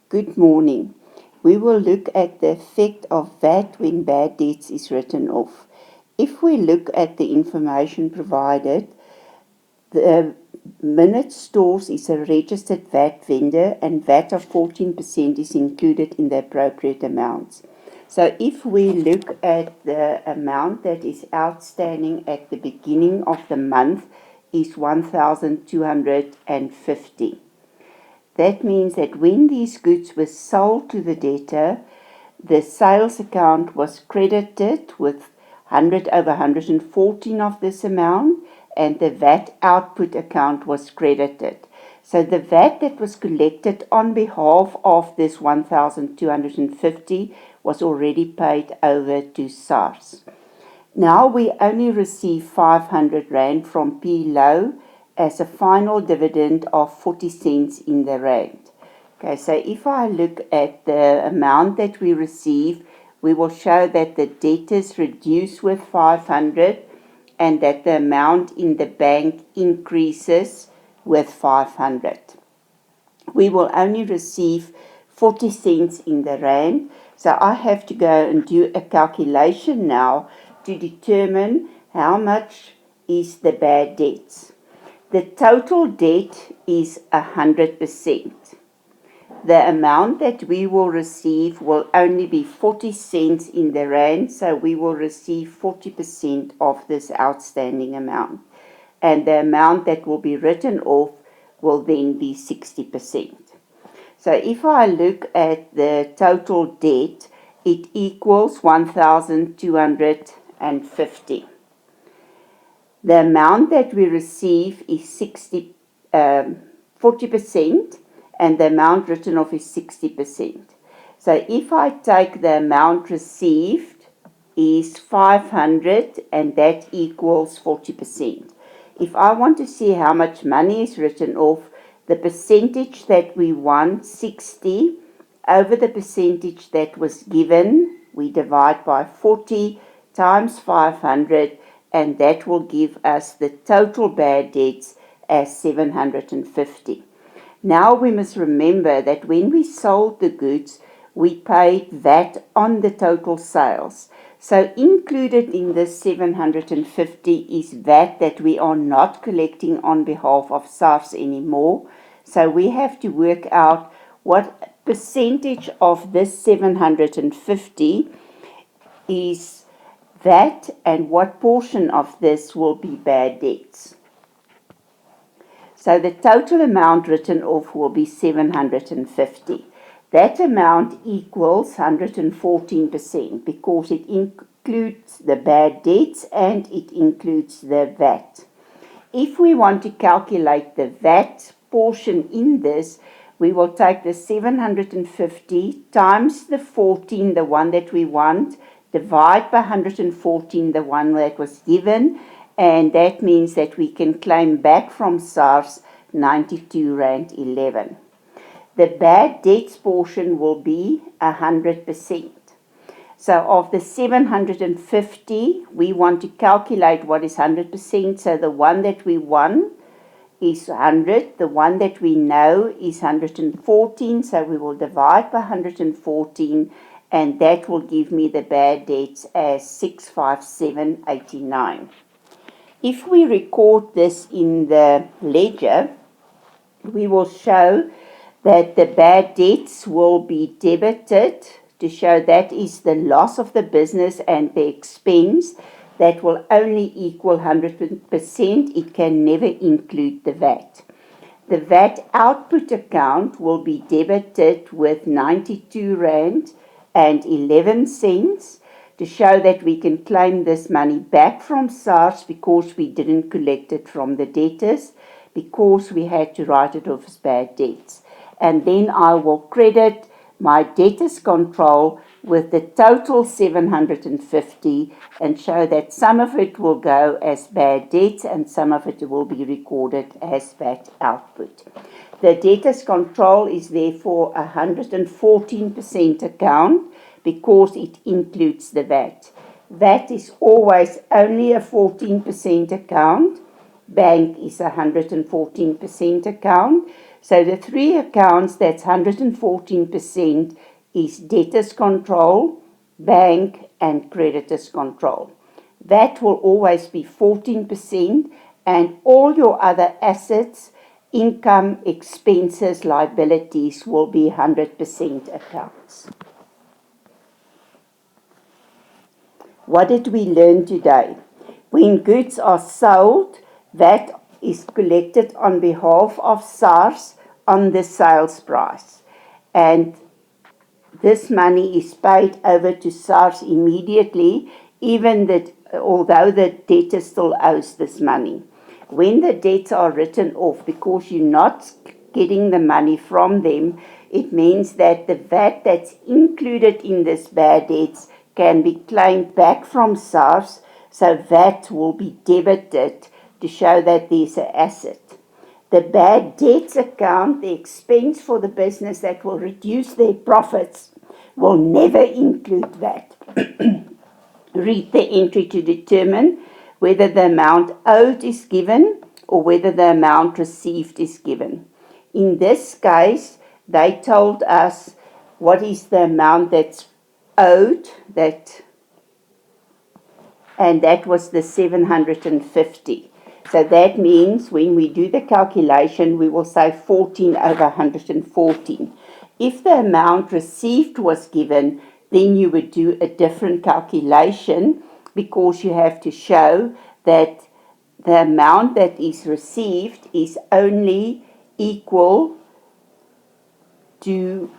Good morning. We will look at the effect of VAT when bad debts is written off. If we look at the information provided, the Minute Stores is a registered VAT vendor and VAT of 14% is included in the appropriate amounts. So if we look at the amount that is outstanding at the beginning of the month is 1,250. That means that when these goods were sold to the debtor, the sales account was credited with 100 over 114 of this amount, and the VAT output account was credited. So the VAT that was collected on behalf of this 1,250 was already paid over to SARS. Now we only receive 500 Rand from P. Low as a final dividend of 40 cents in the rand. Okay, so if I look at the amount that we receive, we will show that the debtors reduce with 500 and that the amount in the bank increases with 500. We will only receive 40 cents in the rand, so I have to go and do a calculation now to determine how much is the bad debts. The total debt is 100%. The amount that we will receive will only be 40 cents in the rand, so we will receive 40% of this outstanding amount. And the amount that will be written off will then be 60%. So if I look at the total debt, it equals 1,250. The amount that we receive is 40%, and the amount written off is 60%. So if I take the amount received is 500, and that equals 40%. If I want to see how much money is written off, the percentage that we want, 60, over the percentage that was given, we divide by 40 times 500, and that will give us the total bad debts as 750. Now we must remember that when we sold the goods, we paid VAT on the total sales. So included in this 750 is VAT that we are not collecting on behalf of SARS anymore. So we have to work out what percentage of this 750 is VAT and what portion of this will be bad debts. So the total amount written off will be 750. That amount equals 114% because it includes the bad debts and it includes the VAT. If we want to calculate the VAT portion in this, we will take the 750 times the 14, the one that we want, divide by 114, the one that was given, and that means that we can claim back from SARS 92 Rand 11. The bad debts portion will be 100%. So of the 750, we want to calculate what is 100%. So the one that we won is 100. The one that we know is 114. So we will divide by 114, and that will give me the bad debts as 657.89. If we record this in the ledger, we will show that the bad debts will be debited to show that is the loss of the business and the expense that will only equal 100%. It can never include the VAT. The VAT output account will be debited with 92 Rand and 11 cents to show that we can claim this money back from SARS because we didn't collect it from the debtors, because we had to write it off as bad debts. And then I will credit my debtors control with the total 750 and show that some of it will go as bad debts and some of it will be recorded as VAT output. The debtors control is therefore 114% account because it includes the VAT. VAT is always only a 14% account. Bank is 114% account. So the three accounts that's 114% is debtors control, bank and creditors control. VAT will always be 14% and all your other assets, income, expenses, liabilities will be 100% accounts. What did we learn today? When goods are sold, VAT is collected on behalf of SARS on the sales price. And this money is paid over to SARS immediately, although the debtor still owes this money. When the debts are written off because you're not getting the money from them, it means that the VAT that's included in this bad debts can be claimed back from SARS, so VAT will be debited to show that there's an asset. The bad debts account, the expense for the business that will reduce their profits, will never include VAT. Read the entry to determine whether the amount owed is given or whether the amount received is given. In this case, they told us what is the amount that's owed, and that was the 750. So that means when we do the calculation, we will say 14 over 114. If the amount received was given, then you would do a different calculation because you have to show that the amount that is received is only equal to,